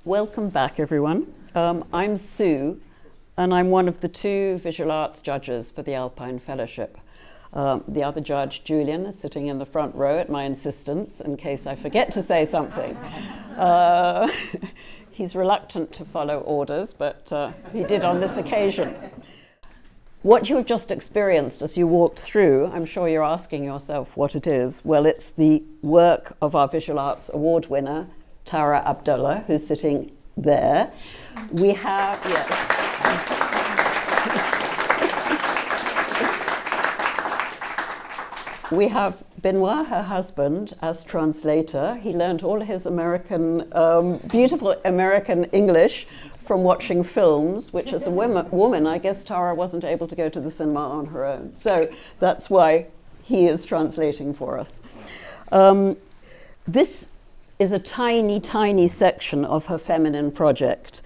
Welcome back, everyone. I'm Sue, and I'm one of the two visual arts judges for the Alpine Fellowship. The other judge, Julian, is sitting in the front row at my insistence, in case I forget to say something. He's reluctant to follow orders, but he did on this occasion. What you've just experienced as you walked through, I'm sure you're asking yourself what it is. Well, it's the work of our Visual Arts Award winner, Tara Abdullah, who's sitting there. We have, yes. We have Benoit, her husband, as translator. He learned all his beautiful American English from watching films, which as a woman, I guess Tara wasn't able to go to the cinema on her own. So that's why he is translating for us. This is a tiny, tiny section of her feminine project,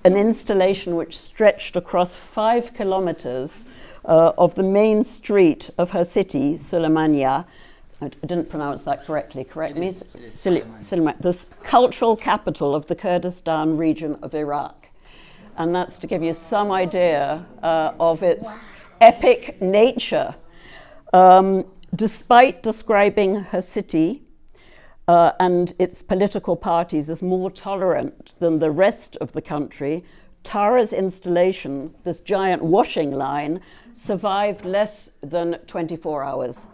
an installation which stretched across 5 kilometers of the main street of her city, Sulaimaniah. I didn't pronounce that correctly, correct me? The cultural capital of the Kurdistan Region of Iraq. And that's to give you some idea of its epic nature. Despite describing her city and its political parties as more tolerant than the rest of the country, Tara's installation, this giant washing line, survived less than 24 hours.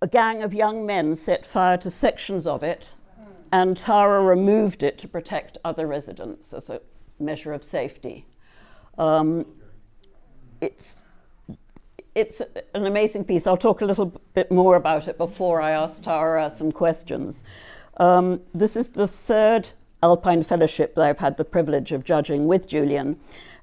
A gang of young men set fire to sections of it, and Tara removed it to protect other residents as a measure of safety. It's an amazing piece. I'll talk a little bit more about it before I ask Tara some questions. This is the third Alpine Fellowship that I've had the privilege of judging with Julian.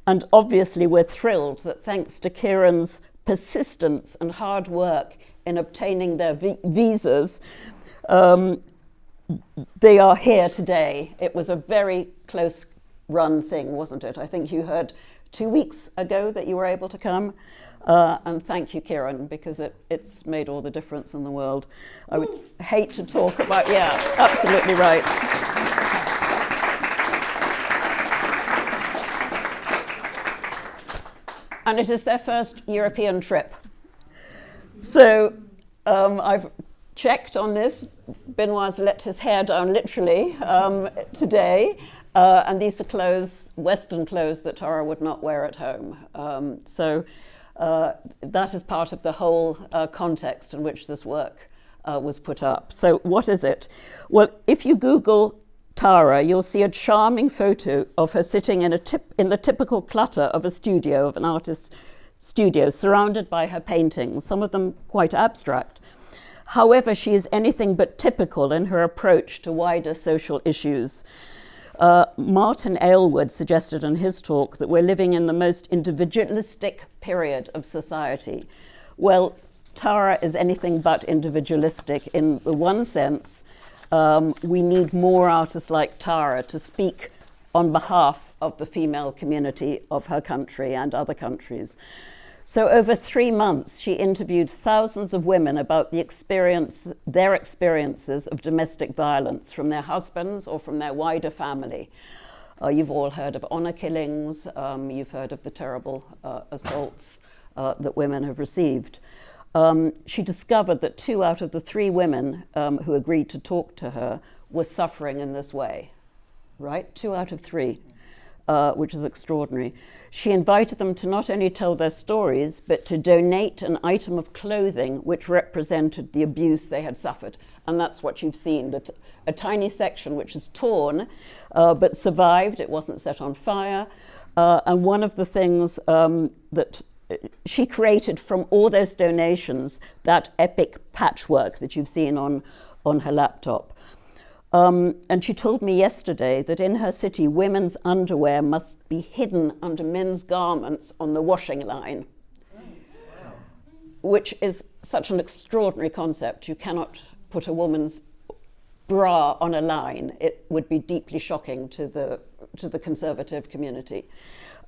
And obviously we're thrilled that thanks to Kieran's persistence and hard work in obtaining their visas, they are here today. It was a very close run thing, wasn't it? I think you heard 2 weeks ago that you were able to come. And thank you, Kieran, because it's made all the difference in the world. I would hate to talk about, yeah, absolutely right. And it is their first European trip. So I've checked on this. Benoit's let his hair down literally today. And these are clothes, Western clothes that Tara would not wear at home. So that is part of the whole context in which this work was put up. So what is it? Well, if you Google Tara, you'll see a charming photo of her sitting in the typical clutter of a studio, of an artist's studio, surrounded by her paintings, some of them quite abstract. However, she is anything but typical in her approach to wider social issues. Martin Aylward suggested in his talk that we're living in the most individualistic period of society. Well, Tara is anything but individualistic in the one sense. We need more artists like Tara to speak on behalf of the female community of her country and other countries. So over 3 months, she interviewed thousands of women about their experiences of domestic violence from their husbands or from their wider family. You've all heard of honor killings. You've heard of the terrible assaults that women have received. She discovered that 2 out of the 3 women who agreed to talk to her were suffering in this way, right? 2 out of 3. Which is extraordinary. She invited them to not only tell their stories, but to donate an item of clothing which represented the abuse they had suffered. And that's what you've seen, a tiny section which is torn, but survived. It wasn't set on fire. And one of the things that she created from all those donations, that epic patchwork that you've seen on her laptop. And she told me yesterday that in her city, women's underwear must be hidden under men's garments on the washing line, which is such an extraordinary concept. You cannot put a woman's bra on a line. It would be deeply shocking to the conservative community.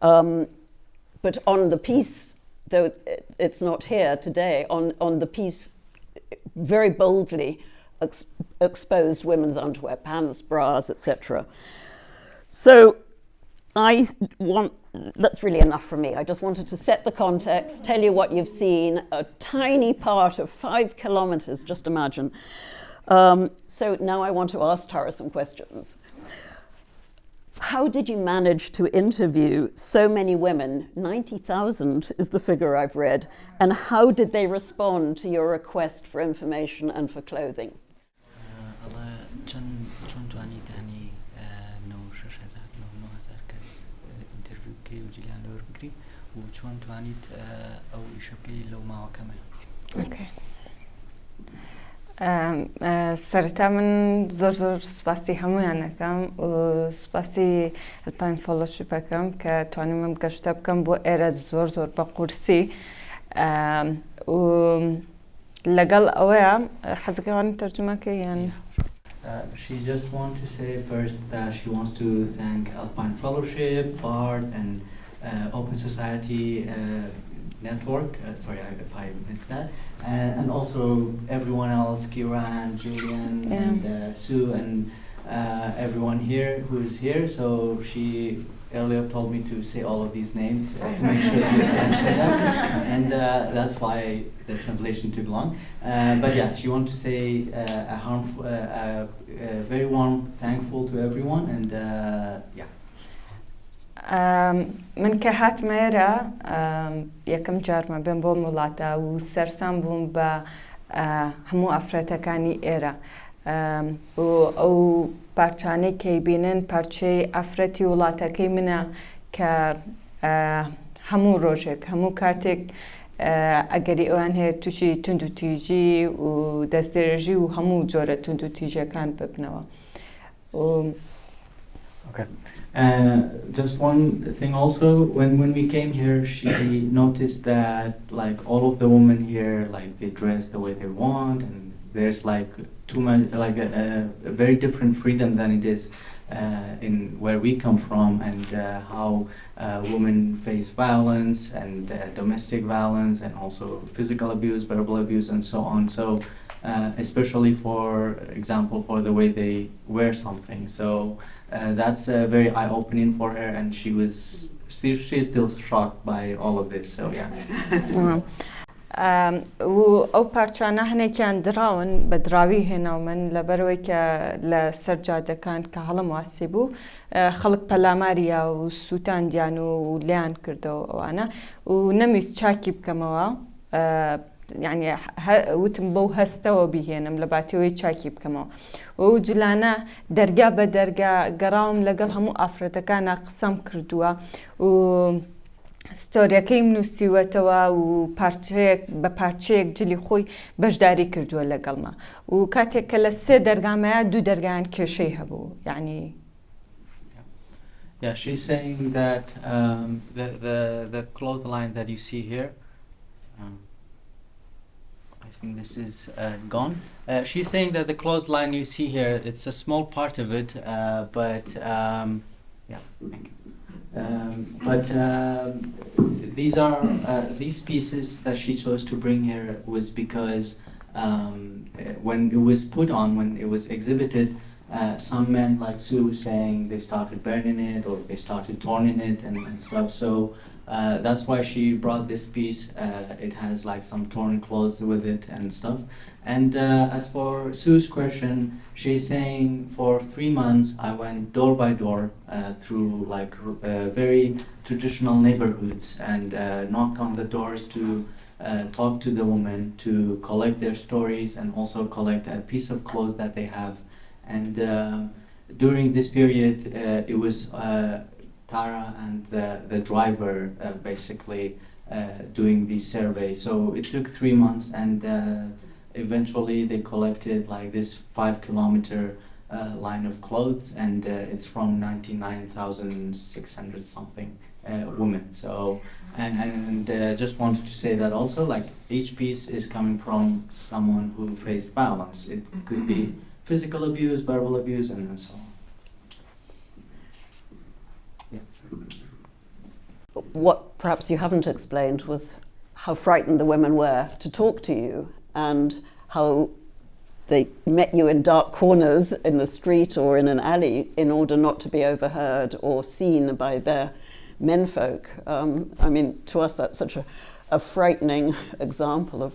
But on the piece, though it's not here today, on the piece, very boldly, exposed women's underwear, pants, bras, etc. So that's really enough for me. I just wanted to set the context, tell you what you've seen, a tiny part of 5 kilometers, just imagine. So now I want to ask Tara some questions. How did you manage to interview so many women? 90,000 is the figure I've read. And how did they respond to your request for information and for clothing? Okay. سرتا من زور سپاسی همون نکم و سپاسی الپاین فولوشیپ کم که توانی من گشته بکم با ایراد زور با قرصی و لقال اویا حزقی وانی ترجمه که یعنی She just wants to say first that she wants to thank Alpine Fellowship, BARD, and Open Society Network. Sorry if I missed that. And also everyone else, Kiran, Julian, and Sue, and everyone here who is here. So she earlier told me to say all of these names to make sure you attention to them. And that's why the translation took long. But yeah, she wanted to say a very warm thankful to everyone, and yeah. من كهات ميرا يكم جار ما بين بوم ولاتا وسرسام بوم با همو أفرتا كاني إيرا أو بارچاني كي بينن بارچي أفرتي ولاتا كي منا ك همو روجك همو كاتك أجري أوان هي تشي تندو تيجي ودسترجي وهمو جورة تندو تيجي كان ببنوا. Okay. Just one thing also, when we came here, she noticed that like all of the women here, like they dress the way they want, and there's like too much, like a very different freedom than it is in where we come from, and how women face violence and domestic violence, and also physical abuse, verbal abuse, and so on. So especially for example, for the way they wear something. So that's very eye-opening for her, and she is still shocked by all of this. So yeah. و أو بارچانه هني كان دراون بدراوي هنا ومن لبرويك لسرجادة كان كهلا مواسبو خلق بلاماريا وسوتان ديانو وليان كردو وانا ونميس شاكي بكموا يعني وتنبو هستوا بيهن ملباتيوي شاكي بكموا وجلانا درجة بدرجة قراهم لقلها مو أفرد كان قسم كردوا و ستوریا که منو سیوتوا و پارچه جلی خوی بجداری کردو لگل ما و کاتی کل سه درگامه دو درگان کشی هبو یعنی. Yeah, she's saying that the clothesline that you see here, I think this is gone. She's saying that the clothesline you see here, it's a small part of it, but yeah, thank you. But these pieces that she chose to bring here was because when it was put on, when it was exhibited, some men, like Sue was saying, they started burning it or they started torning it and stuff. So that's why she brought this piece. It has like some torn clothes with it and stuff. And as for Sue's question, she's saying for 3 months I went door by door through like very traditional neighborhoods and knocked on the doors to talk to the women, to collect their stories and also collect a piece of clothes that they have. And during this period, it was Tara and the driver basically doing these surveys. So it took 3 months, and eventually they collected like this 5 kilometer line of clothes, and it's from 99,600 something women. So and just wanted to say that also, like each piece is coming from someone who faced violence. It could be physical abuse, verbal abuse, and so on. Yes. What perhaps you haven't explained was how frightened the women were to talk to you, and how they met you in dark corners in the street or in an alley in order not to be overheard or seen by their menfolk. I mean, to us that's such a frightening example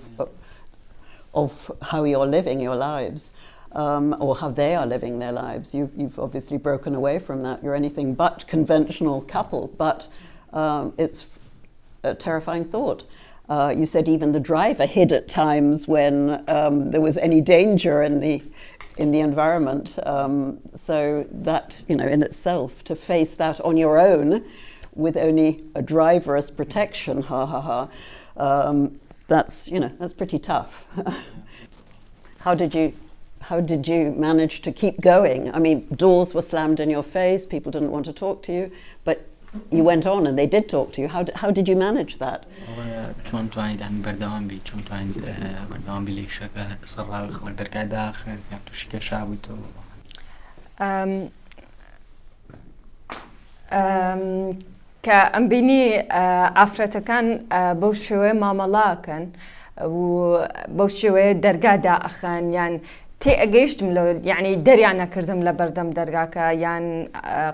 of how you're living your lives, or how they are living their lives. You've obviously broken away from that. You're anything but conventional couple, but it's a terrifying thought. You said even the driver hid at times when there was any danger in the environment. So that, you know, in itself, to face that on your own with only a driver as protection, that's, you know, that's pretty tough. How did you manage to keep going? I mean, doors were slammed in your face, people didn't want to talk to you, but you went on and they did talk to you. How did you manage that? چون توانید هم بردوام بی چون توانید بردوام بی لیشک صراحة خلق درکای داخل یا تو شکر شابی تو كأم بيني عفرة كان بوشوي ماملاكن وبوشوي درجة أخان يعني تي أجيشت ملو يعني دري أنا كردم لبردم درجة يعني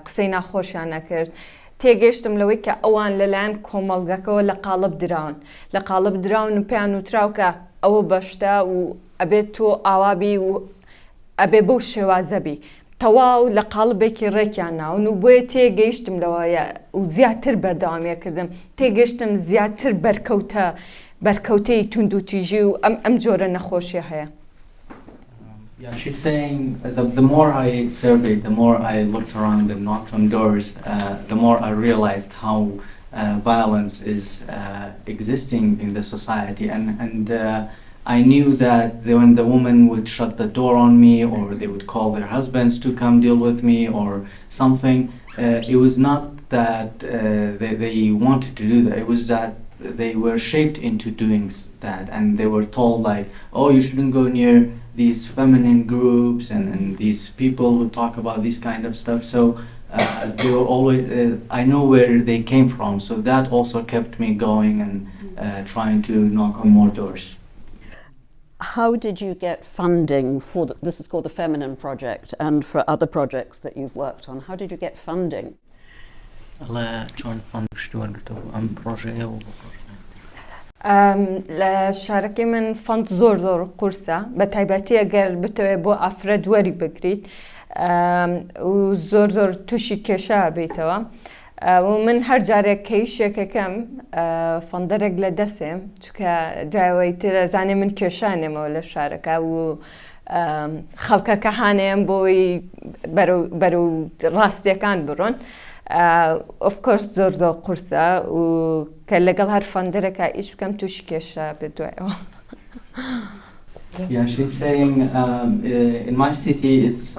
قصينا خوش أنا كرد تي أجيشت ملوي كأوان للان كومالجكو لقالب دراون بيانو تراوكا أو بشتا وأبيتو أوابي وأبي بوشوا زبي تواو لقلبك ركعنا ونبوي تيجيشتم لوايا وزياتر بردامي كردم تيجيشتم زياتر بركوتي تندو تيجيو أم جورا نخوشي هيا. Yeah, she's saying the more I surveyed, the more I looked around and knocked on doors, the more I realized how violence is existing in the society, and I knew that when the woman would shut the door on me, or they would call their husbands to come deal with me or something, it was not that they wanted to do that, it was that they were shaped into doing that, and they were told like, oh, you shouldn't go near these feminine groups and these people who talk about this kind of stuff. So they were always, I know where they came from, so that also kept me going and trying to knock on more doors. How did you get funding for this is called the Feminine Project, and for other projects that you've worked on? How did you get funding? الله چون فند شتون تو ام پروژه و لشاركي من فند زور قرصة بتايباتي أجر بتوي بو أفراد وري بقريت وزور توشي كشا بيتوا ومن هر جارة كيش كم فندرق لدسم شكا جاوي ترى زاني من كشانة مولا الشاركة و خلقة كهانة بوي برو راستي كان برون of course زور قرصة وكاللقل هر فندرق إيش بكم توشي كشا بدوي. Yeah, she's saying in my city it's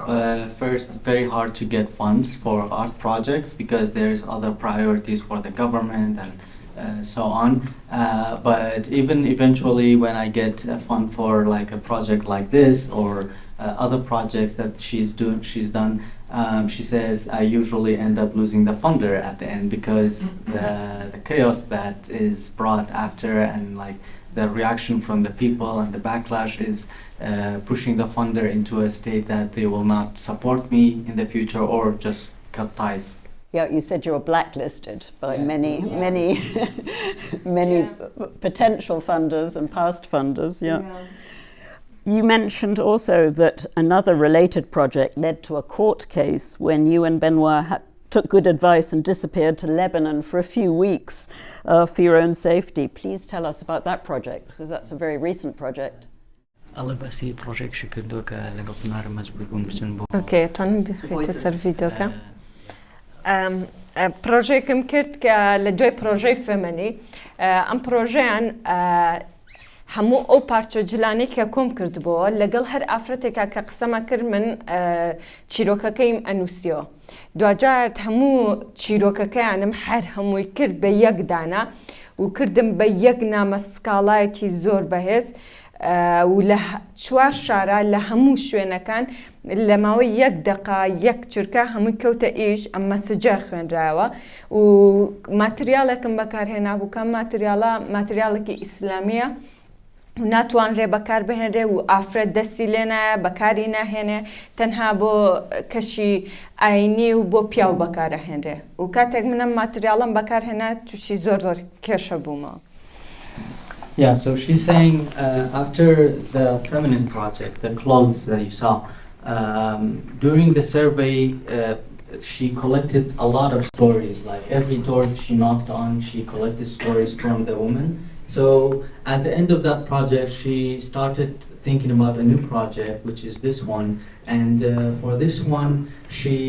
first very hard to get funds for art projects because there's other priorities for the government and so on. But even eventually when I get a fund for like a project like this or other projects that she's done, she says I usually end up losing the funder at the end because the chaos that is brought after and like the reaction from the people and the backlash is pushing the funder into a state that they will not support me in the future or just cut ties. Yeah, you said you were blacklisted by many potential funders and past funders. Yeah. You mentioned also that another related project led to a court case when you and Benoit took good advice and disappeared to Lebanon for a few weeks for your own safety. Please tell us about that project, because that's a very recent project. الله بسي project شكل دوك لقط نار مزبوط بمسن اوكي تن بختصر فيديوكا project مكرت كلدوي project فمني ام project همو او پارچه جلانی که کم کرد بو لگل هر افرادی که قسمه کرد من چیروکه کیم انوسیو دواجارت همو چیروکه که عنم هر هموی کرد به یک دانه و کردم به یک نام سکالای که زور بهست و له چوار شارع لهمو شوینه کن لماوی یک دقیقه یک چرکه همو کوت ایش اما سجا خوین راوا و ماتریاله کم بکار هنه و کم ماتریاله که اسلامیه و ناتوانرێ بەکار بهێنرێ و ئافرەت دەستی لێ نایە بەکاری ناهێنێ تەنها بۆ کەشی ئاینی و بۆ پیاو بەکارەهێنرێ و کاتێک منم ماتریاڵم بەکارهێنا تووشی زۆر کێشە بوومەوە. Yeah, so she's saying after the feminine project, the clothes that you saw, during the survey, she collected a lot of stories. Like every door she knocked on, she collected stories from the woman. So at the end of that project, she started thinking about a new project, which is this one. And for this one, she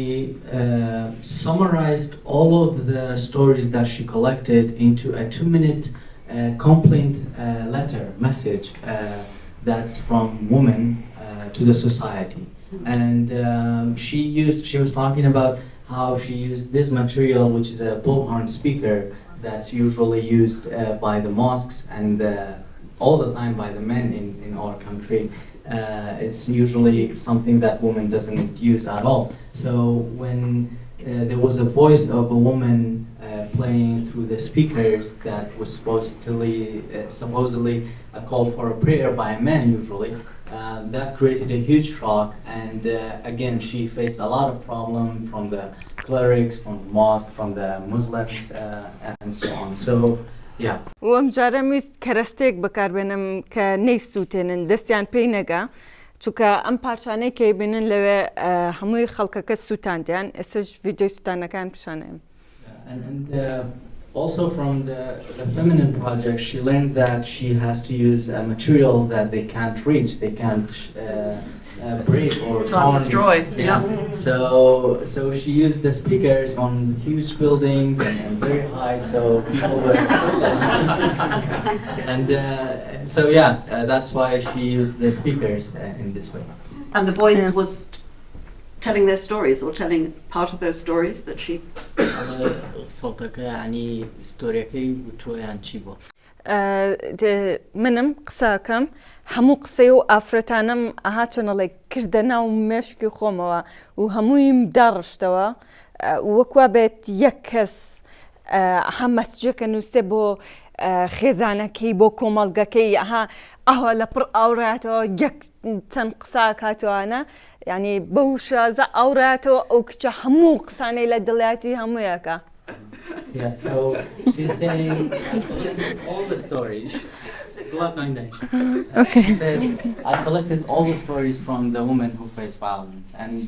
summarized all of the stories that she collected into a 2-minute complaint letter message that's from women to the society. And she was talking about how she used this material, which is a bullhorn speaker that's usually used by the mosques and all the time by the men in our country. It's usually something that women doesn't use at all. So when there was a voice of a woman playing through the speakers that was supposedly a call for a prayer by men usually, that created a huge shock, and again she faced a lot of problem from the clerics, from the mosque, from the Muslims, and so on. So yeah. وەم جارە ویست کەرەستێک بەکاربێنم کە نەیسووتێنن دەستیان پێی نەگا چونکە ئەم پارچانەی کە بینن لەوێ هەمووی خەڵکەکە سووتاندیان ئێستش ڤیدیۆی سووتانەکان پیشانەیەم. And also from the feminine project, she learned that she has to use a material that they can't reach, they can't break or destroy. Yeah. So she used the speakers on huge buildings and very high, so people were. And so yeah, that's why she used the speakers in this way. And the voice was telling their stories or telling part of those stories that she. صوتك يعني ستوريكي وتويان تشيبو. منم قساکەم هەموو قسەی و ئافرەتانم ئاهاتۆنەڵێ کردەنا و مێشکی خۆمەوە و هەموویم داڕشتەوە وەکوا بێت یەک کەس هەم مەسجەکە نووسێ بۆ خێزانەکەی بۆ کۆمەڵگەکەی ئەوە لە پڕ ئاوراتەوە یەک چەند قسا کاتوانە یعنی بەو شازە ئاوراتەوە ئەو کچە هەموو قسانەی لە دڵاتی هەموویەکە. Yeah, so she's saying all the stories. Okay. She says, I collected all the stories from the women who face violence, and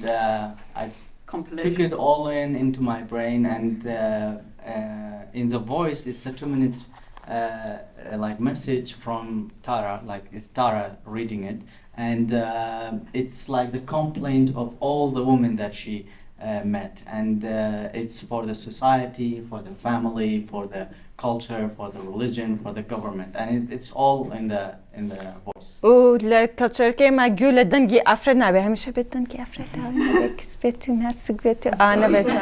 I took it all into my brain, and in the voice, it's a 2 minutes like message from Tara, like it's Tara reading it, and it's like the complaint of all the women that she met, and it's for the society, for the family, for the culture, for the religion, for the government, and it's all in the voice. و لە کەلچەرەکەی ما گوێ لە دەنگی ئافرەت نابێ هەمیشە بێت دەنگی ئافرەت کەس بێت و ناسک بێت و نەبێتە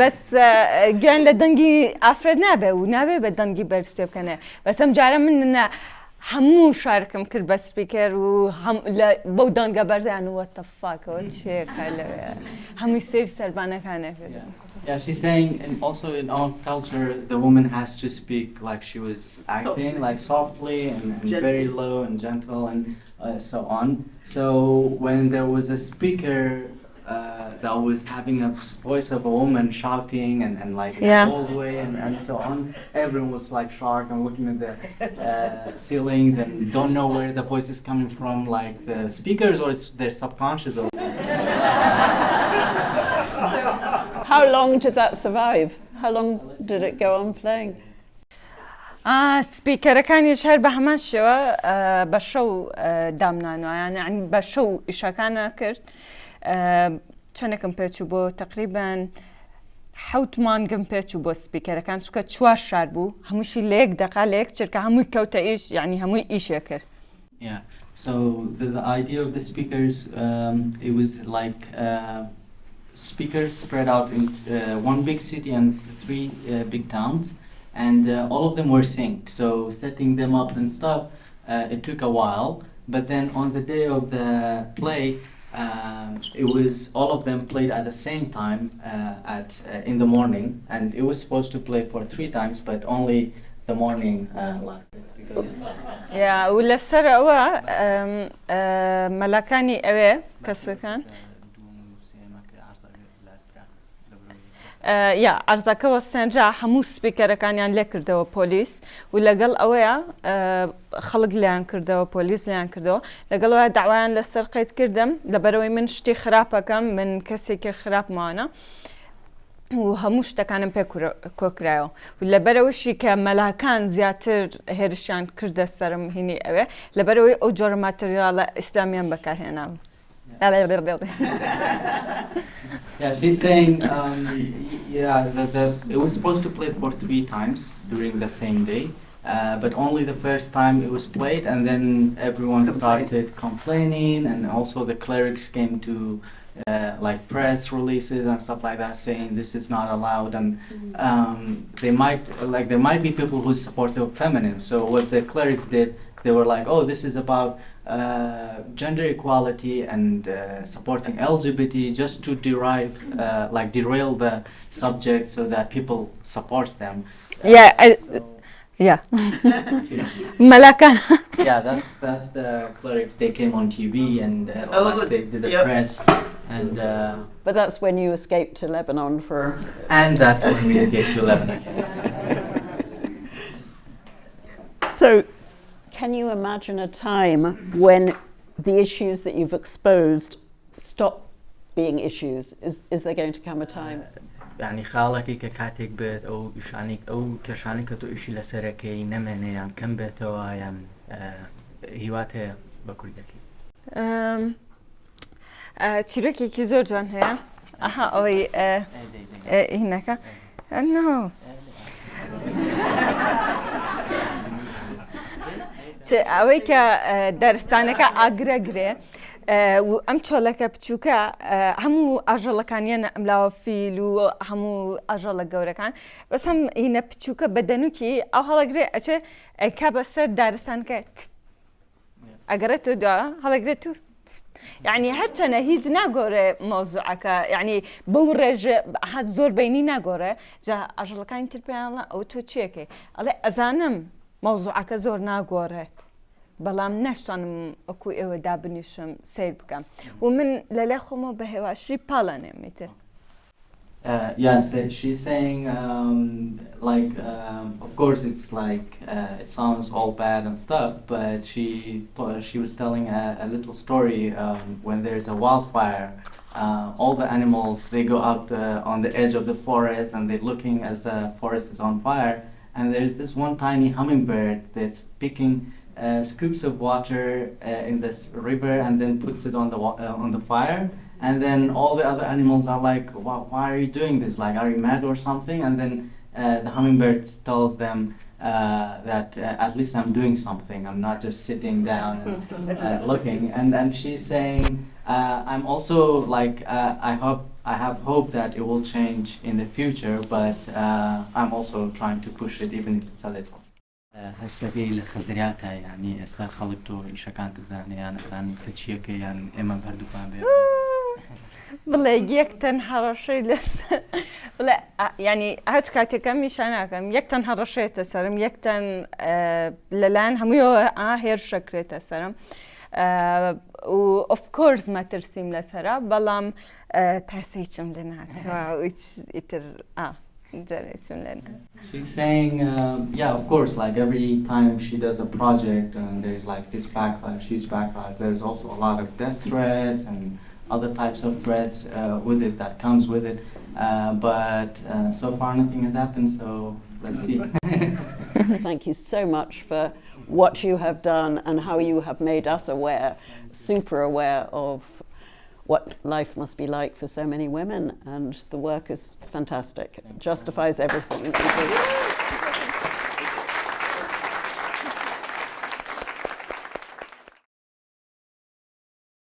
بەس گوێن لە دەنگی ئافرەت نابێ و نابێ بە دەنگی بەرز پێ بکەنێ بەس ئەم جارە من هەموو شارکم کرد بە سپیکەر و بەو دەنگە بەرزیانەوە تەفاکەوە چێکە لەوێ هەمووی سێری سەربانەکانە کرد. Yeah, she's saying, and also in our culture, the woman has to speak like she was acting, like softly and very low and gentle and so on. So when there was a speaker that was having a voice of a woman shouting and like all the way and so on, everyone was like shocked and looking at the ceilings and don't know where the voice is coming from, like the speakers or it's their subconscious. How long did that survive? How long did it go on playing? سپیکەرەکانیش هەر بە هەمان شێوە بە شەو دامنانەوە یعنی بە شەو ئیشەکانە کرد چەندێکم پێچوو بۆ تقریباً 7 مانگم پێچوو بۆ سپیکەرەکان چونکە 4 شار بوو هەمووشی لە 1 دقا لە 1 چرکە هەمووی کەوتە ئیش یعنی هەمووی ئیشێ کرد. Yeah, so the idea of the speakers, it was like speakers spread out in one big city and 3 big towns, and all of them were synced. So setting them up and stuff, it took a while. But then on the day of the play, it was all of them played at the same time in the morning, and it was supposed to play for 3 times, but only the morning lasted because يا ولا سر أوا ملاكاني أوي كسكان يا عرضك وستنجا همو سبيكر كان يعني لكردوا بوليس ولا قال أويا خلق ليان كردوا بوليس ليان كردوا لقال أويا دعوان للسرقة كردم لبروي من شتي خرابة كم من كسيك خراب معنا وهموش تكانم بكوكرايو ولا بروشي كملاكان زياتر هيرشان كرد السرم هني أوي لبروي أجور ماتريال إسلاميا بكر هنا yeah, she's saying it was supposed to play for 3 times during the same day, but only the first time it was played, and then everyone started complaining, and also the clerics came to like press releases and stuff like that, saying this is not allowed, and there might be people who support the feminine. So what the clerics did, they were like, oh, this is about gender equality and supporting LGBT, just to derail the subject so that people support them. Malaka. Yeah, that's the clerics. They came on TV and they did the press, and But that's when you escaped to Lebanon for. and that's when we escaped to Lebanon. So, can you imagine a time when the issues that you've exposed stop being issues? Is there going to come a time? يعني خالك ككاتك بيت أو إشانيك أو كشانيك تو إشي لسركي نمني يعني كم بيتوا يعني هواته بكردكي. تشركي كيزور جان هيا أها أوي هناك no أوي كدرستانك أجرجري وأمشوا لك بتشوكا همو أجرلا كان ينملاو فيلو همو أجرلا جورا كان بس هم هنا بتشوكا بدنوكي أو هلاجري أشي كابسر دارسانك أجرتو دا هلاجرتو يعني هرچنه هیچ نگوره موضوعك يعني بورج هزور بيني نگوره جا أجرلا كان تربيان أو تو تشيكي على أزانم موضوعك زور نگوره بلام نشتانم اكو ايوه دابنيشم سير بكم ومن للاخومو بهواشي بالانه متر Yes, she's saying of course it's like it sounds all bad and stuff, but she was telling a little story when there's a wildfire. All the animals, they go out on the edge of the forest and they're looking as the forest is on fire, and there's this one tiny hummingbird that's picking scoops of water in this river and then puts it on the fire, and then all the other animals are like, why are you doing this? Like, are you mad or something? And then the hummingbird tells them that at least I'm doing something. I'm not just sitting down and looking. And she's saying, I'm also like, I have hope that it will change in the future, but I'm also trying to push it even if it's a little. هستفي لخبرياتها يعني استخلطوا إيش كانت زاني يعني كان كتشيك يعني إما بردوكان بيه بالله يكتن هرشي لس بالله يعني هاش كاتكم مشانكم يكتن هرشي تسرم يكتن للان هميو هير شكري تسرم و of course ما ترسيم لسرا بلام تحسيتشم لنا إتر She's saying, yeah, of course, like every time she does a project and there's like this backlash, huge backlash, there's also a lot of death threats and other types of threats with it that comes with it. But so far nothing has happened, so let's see. Thank you so much for what you have done and how you have made us aware, super aware of what life must be like for so many women, and the work is fantastic. It justifies everything.